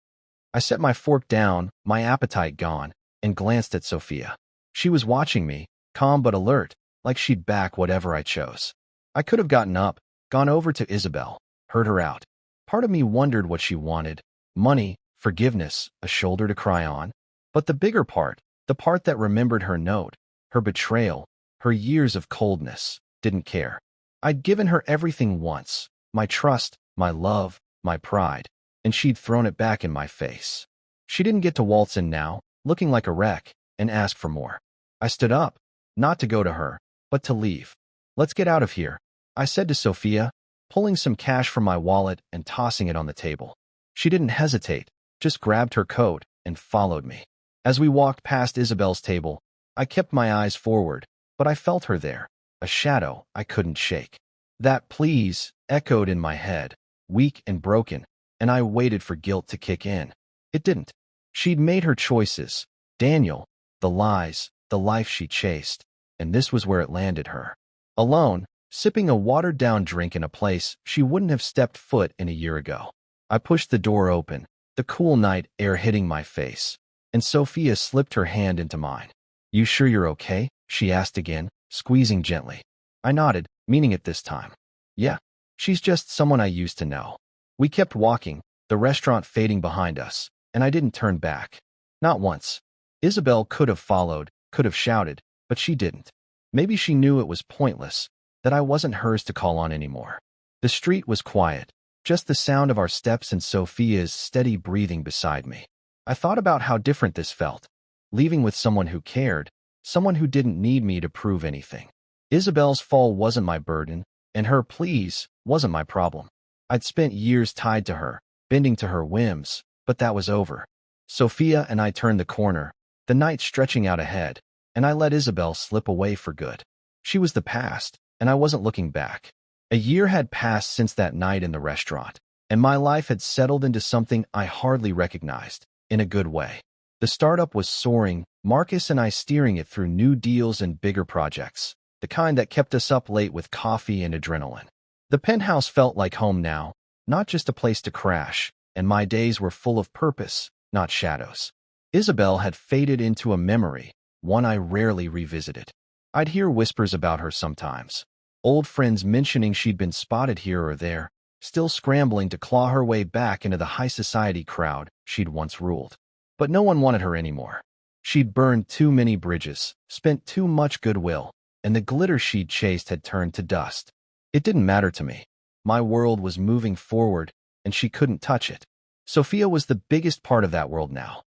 I set my fork down, my appetite gone, and glanced at Sophia. She was watching me, calm but alert, like she'd back whatever I chose. I could have gotten up, gone over to Isabel, heard her out. Part of me wondered what she wanted: money, forgiveness, a shoulder to cry on. But the bigger part, the part that remembered her note, her betrayal, her years of coldness, didn't care. I'd given her everything once: my trust, my love, my pride, and she'd thrown it back in my face. She didn't get to waltz in now, looking like a wreck, and ask for more. I stood up, not to go to her, but to leave. "Let's get out of here," I said to Sophia, pulling some cash from my wallet and tossing it on the table. She didn't hesitate, just grabbed her coat and followed me. As we walked past Isabel's table, I kept my eyes forward, but I felt her there, a shadow I couldn't shake. That "please" echoed in my head, weak and broken, and I waited for guilt to kick in. It didn't. She'd made her choices: Daniel, the lies, the life she chased, and this was where it landed her. Alone, sipping a watered-down drink in a place she wouldn't have stepped foot in a year ago. I pushed the door open, the cool night air hitting my face, and Sophia slipped her hand into mine. "You sure you're okay?" she asked again, squeezing gently. I nodded, meaning it this time. "Yeah, she's just someone I used to know." We kept walking, the restaurant fading behind us, and I didn't turn back. Not once. Isabel could have followed, could have shouted, but she didn't. Maybe she knew it was pointless, that I wasn't hers to call on anymore. The street was quiet, just the sound of our steps and Sophia's steady breathing beside me. I thought about how different this felt, leaving with someone who cared, someone who didn't need me to prove anything. Isabel's fall wasn't my burden, and her "please" wasn't my problem. I'd spent years tied to her, bending to her whims, but that was over. Sophia and I turned the corner, the night stretching out ahead, and I let Isabel slip away for good. She was the past, and I wasn't looking back. A year had passed since that night in the restaurant, and my life had settled into something I hardly recognized, in a good way. The startup was soaring, Marcus and I steering it through new deals and bigger projects, the kind that kept us up late with coffee and adrenaline. The penthouse felt like home now, not just a place to crash, and my days were full of purpose, not shadows. Isabel had faded into a memory, one I rarely revisited. I'd hear whispers about her sometimes, old friends mentioning she'd been spotted here or there, still scrambling to claw her way back into the high society crowd she'd once ruled. But no one wanted her anymore. She'd burned too many bridges, spent too much goodwill, and the glitter she'd chased had turned to dust. It didn't matter to me. My world was moving forward, and she couldn't touch it. Sophia was the biggest part of that world now.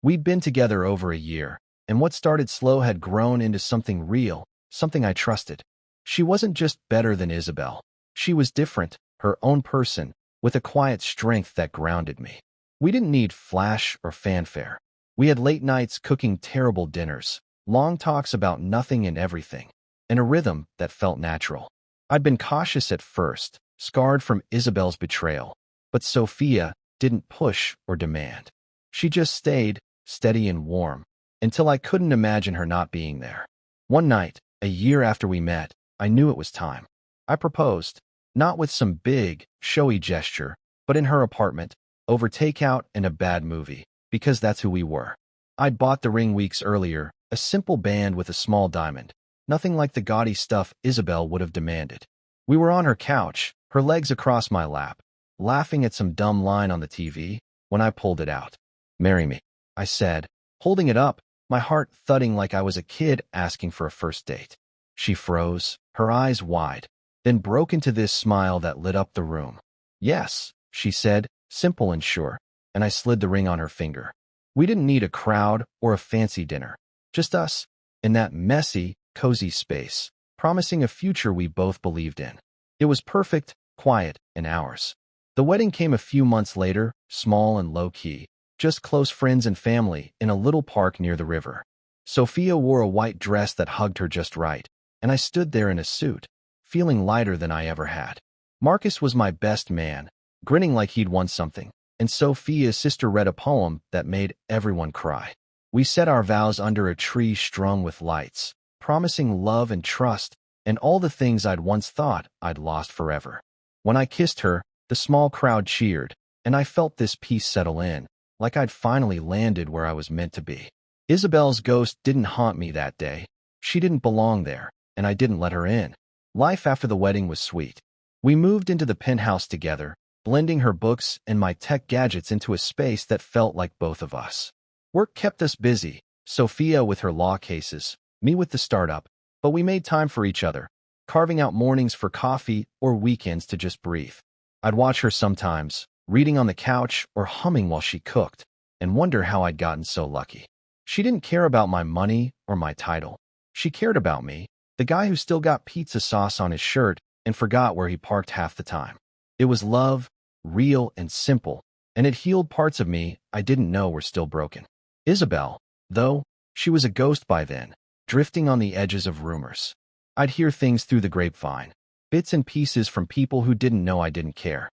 We'd been together over a year, and what started slow had grown into something real, something I trusted. She wasn't just better than Isabel. She was different, her own person, with a quiet strength that grounded me. We didn't need flash or fanfare. We had late nights cooking terrible dinners, long talks about nothing and everything, and a rhythm that felt natural. I'd been cautious at first, scarred from Isabel's betrayal, but Sophia didn't push or demand. She just stayed, steady and warm, until I couldn't imagine her not being there. One night, a year after we met, I knew it was time. I proposed, not with some big, showy gesture, but in her apartment, over takeout and a bad movie, because that's who we were. I'd bought the ring weeks earlier, a simple band with a small diamond, nothing like the gaudy stuff Isabel would have demanded. We were on her couch, her legs across my lap, laughing at some dumb line on the TV, when I pulled it out. "Marry me," I said, holding it up, my heart thudding like I was a kid asking for a first date. She froze, her eyes wide, then broke into this smile that lit up the room. "Yes," she said, simple and sure, and I slid the ring on her finger. We didn't need a crowd or a fancy dinner, just us, in that messy, cozy space, promising a future we both believed in. It was perfect, quiet, and ours. The wedding came a few months later, small and low-key, just close friends and family in a little park near the river. Sophia wore a white dress that hugged her just right, and I stood there in a suit, feeling lighter than I ever had. Marcus was my best man, grinning like he'd won something, and Sophia's sister read a poem that made everyone cry. We said our vows under a tree strung with lights, promising love and trust, and all the things I'd once thought I'd lost forever. When I kissed her, the small crowd cheered, and I felt this peace settle in, like I'd finally landed where I was meant to be. Isabel's ghost didn't haunt me that day. She didn't belong there, and I didn't let her in. Life after the wedding was sweet. We moved into the penthouse together, blending her books and my tech gadgets into a space that felt like both of us. Work kept us busy, Sophia with her law cases, me with the startup, but we made time for each other, carving out mornings for coffee or weekends to just breathe. I'd watch her sometimes, reading on the couch or humming while she cooked, and wonder how I'd gotten so lucky. She didn't care about my money or my title. She cared about me, the guy who still got pizza sauce on his shirt and forgot where he parked half the time. It was love, real and simple, and it healed parts of me I didn't know were still broken. Isabel, though, she was a ghost by then, drifting on the edges of rumors. I'd hear things through the grapevine, bits and pieces from people who didn't know I didn't care.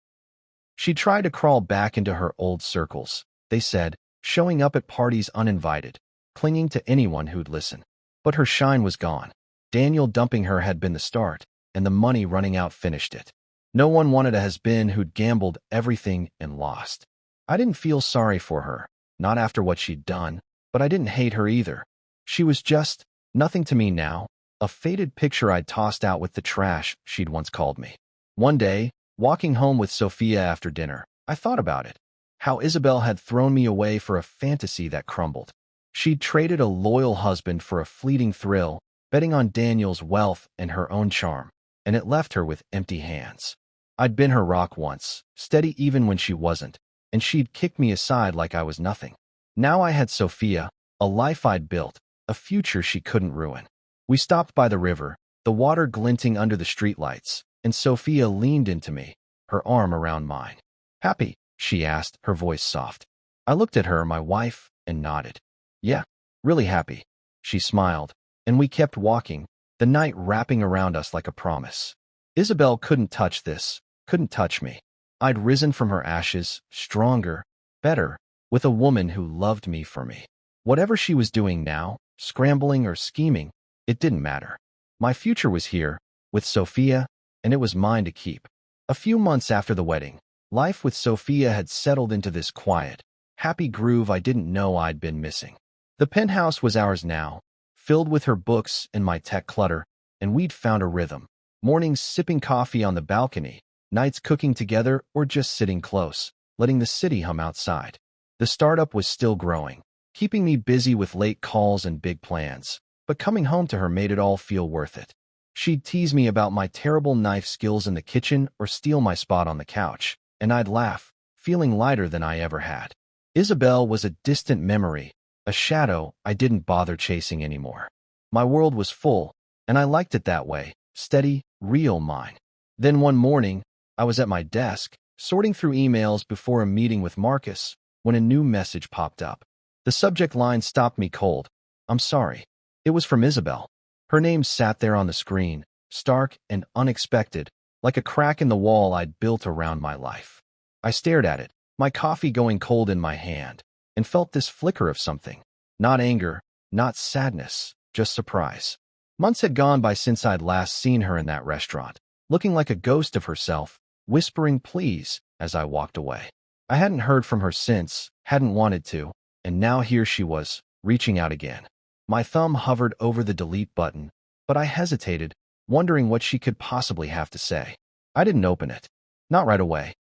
She'd try to crawl back into her old circles, they said, showing up at parties uninvited, clinging to anyone who'd listen. But her shine was gone. Daniel dumping her had been the start, and the money running out finished it. No one wanted a has-been who'd gambled everything and lost. I didn't feel sorry for her, not after what she'd done, but I didn't hate her either. She was just nothing to me now, a faded picture I'd tossed out with the trash she'd once called me. One day, walking home with Sophia after dinner, I thought about it. How Isabel had thrown me away for a fantasy that crumbled. She'd traded a loyal husband for a fleeting thrill, betting on Daniel's wealth and her own charm, and it left her with empty hands. I'd been her rock once, steady even when she wasn't, and she'd kicked me aside like I was nothing. Now I had Sophia, a life I'd built, a future she couldn't ruin. We stopped by the river, the water glinting under the streetlights, and Sophia leaned into me, her arm around mine. "Happy?" she asked, her voice soft. I looked at her, my wife, and nodded. "Yeah, really happy." She smiled, and we kept walking, the night wrapping around us like a promise. Isabel couldn't touch this, couldn't touch me. I'd risen from her ashes, stronger, better, with a woman who loved me for me. Whatever she was doing now, scrambling or scheming, it didn't matter. My future was here, with Sophia, and it was mine to keep. A few months after the wedding, life with Sophia had settled into this quiet, happy groove I didn't know I'd been missing. The penthouse was ours now, filled with her books and my tech clutter, and we'd found a rhythm. Mornings sipping coffee on the balcony, nights cooking together or just sitting close, letting the city hum outside. The startup was still growing, keeping me busy with late calls and big plans, but coming home to her made it all feel worth it. She'd tease me about my terrible knife skills in the kitchen or steal my spot on the couch, and I'd laugh, feeling lighter than I ever had. Isabel was a distant memory, a shadow I didn't bother chasing anymore. My world was full, and I liked it that way, steady, real mine. Then one morning, I was at my desk, sorting through emails before a meeting with Marcus, when a new message popped up. The subject line stopped me cold. "I'm sorry." It was from Isabel. Her name sat there on the screen, stark and unexpected, like a crack in the wall I'd built around my life. I stared at it, my coffee going cold in my hand, and felt this flicker of something. Not anger, not sadness, just surprise. Months had gone by since I'd last seen her in that restaurant, looking like a ghost of herself, whispering please as I walked away. I hadn't heard from her since, hadn't wanted to, and now here she was, reaching out again. My thumb hovered over the delete button, but I hesitated, wondering what she could possibly have to say. I didn't open it. Not right away.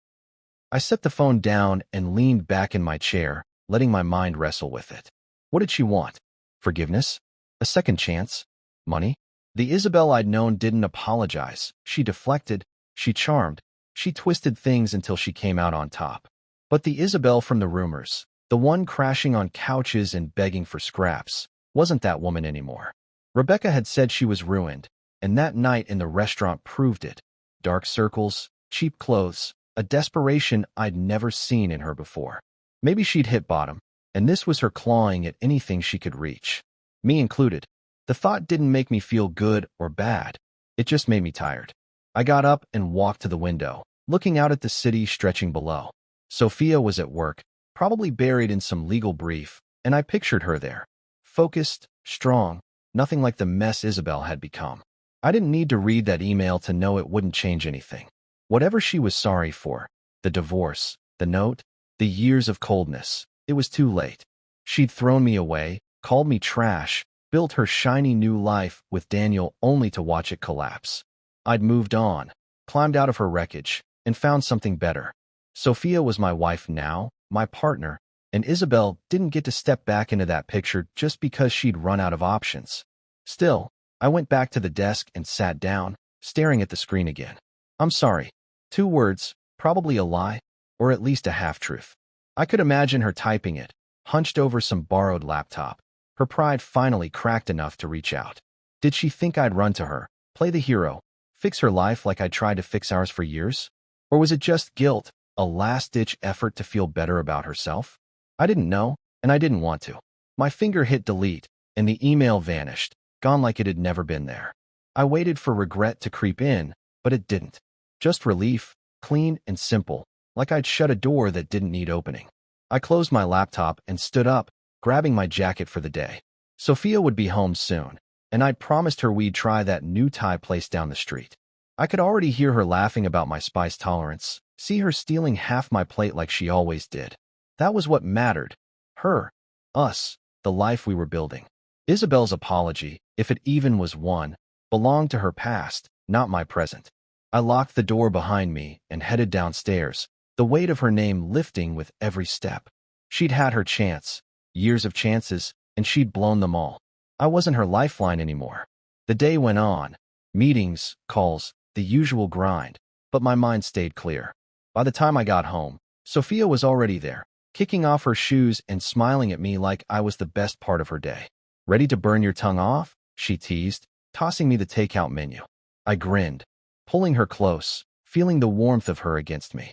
I set the phone down and leaned back in my chair, letting my mind wrestle with it. What did she want? Forgiveness? A second chance? Money? The Isabel I'd known didn't apologize. She deflected, she charmed, she twisted things until she came out on top. But the Isabel from the rumors, the one crashing on couches and begging for scraps, wasn't that woman anymore. Rebecca had said she was ruined, and that night in the restaurant proved it. Dark circles, cheap clothes, a desperation I'd never seen in her before. Maybe she'd hit bottom, and this was her clawing at anything she could reach. Me included. The thought didn't make me feel good or bad. It just made me tired. I got up and walked to the window, looking out at the city stretching below. Sophia was at work, probably buried in some legal brief, and I pictured her there. Focused, strong, nothing like the mess Isabel had become. I didn't need to read that email to know it wouldn't change anything. Whatever she was sorry for, the divorce, the note, the years of coldness, it was too late. She'd thrown me away, called me trash, built her shiny new life with Daniel only to watch it collapse. I'd moved on, climbed out of her wreckage, and found something better. Sophia was my wife now, my partner, and Isabel didn't get to step back into that picture just because she'd run out of options. Still, I went back to the desk and sat down, staring at the screen again. I'm sorry. 2 words, probably a lie, or at least a half-truth. I could imagine her typing it, hunched over some borrowed laptop. Her pride finally cracked enough to reach out. Did she think I'd run to her, play the hero, fix her life like I'd tried to fix ours for years? Or was it just guilt, a last-ditch effort to feel better about herself? I didn't know, and I didn't want to. My finger hit delete, and the email vanished, gone like it had never been there. I waited for regret to creep in, but it didn't. Just relief, clean and simple, like I'd shut a door that didn't need opening. I closed my laptop and stood up, grabbing my jacket for the day. Sophia would be home soon, and I'd promised her we'd try that new Thai place down the street. I could already hear her laughing about my spice tolerance, see her stealing half my plate like she always did. That was what mattered. Her, us, the life we were building. Isabel's apology, if it even was one, belonged to her past, not my present. I locked the door behind me and headed downstairs, the weight of her name lifting with every step. She'd had her chance, years of chances, and she'd blown them all. I wasn't her lifeline anymore. The day went on. Meetings, calls, the usual grind, but my mind stayed clear. By the time I got home, Sophia was already there, kicking off her shoes and smiling at me like I was the best part of her day. Ready to burn your tongue off? She teased, tossing me the takeout menu. I grinned, pulling her close, feeling the warmth of her against me.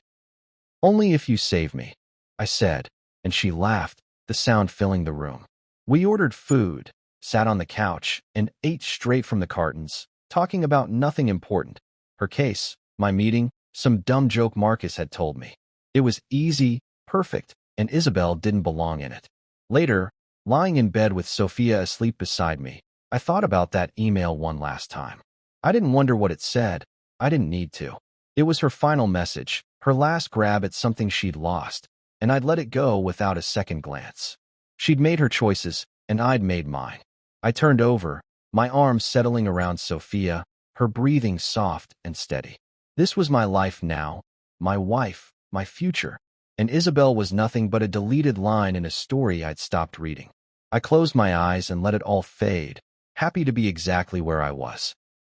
Only if you save me, I said, and she laughed, the sound filling the room. We ordered food, sat on the couch, and ate straight from the cartons, talking about nothing important. Her case, my meeting, some dumb joke Marcus had told me. It was easy, perfect, and Isabel didn't belong in it. Later, lying in bed with Sophia asleep beside me, I thought about that email one last time. I didn't wonder what it said. I didn't need to. It was her final message, her last grab at something she'd lost, and I'd let it go without a second glance. She'd made her choices, and I'd made mine. I turned over, my arms settling around Sophia, her breathing soft and steady. This was my life now, my wife, my future, and Isabel was nothing but a deleted line in a story I'd stopped reading. I closed my eyes and let it all fade, happy to be exactly where I was.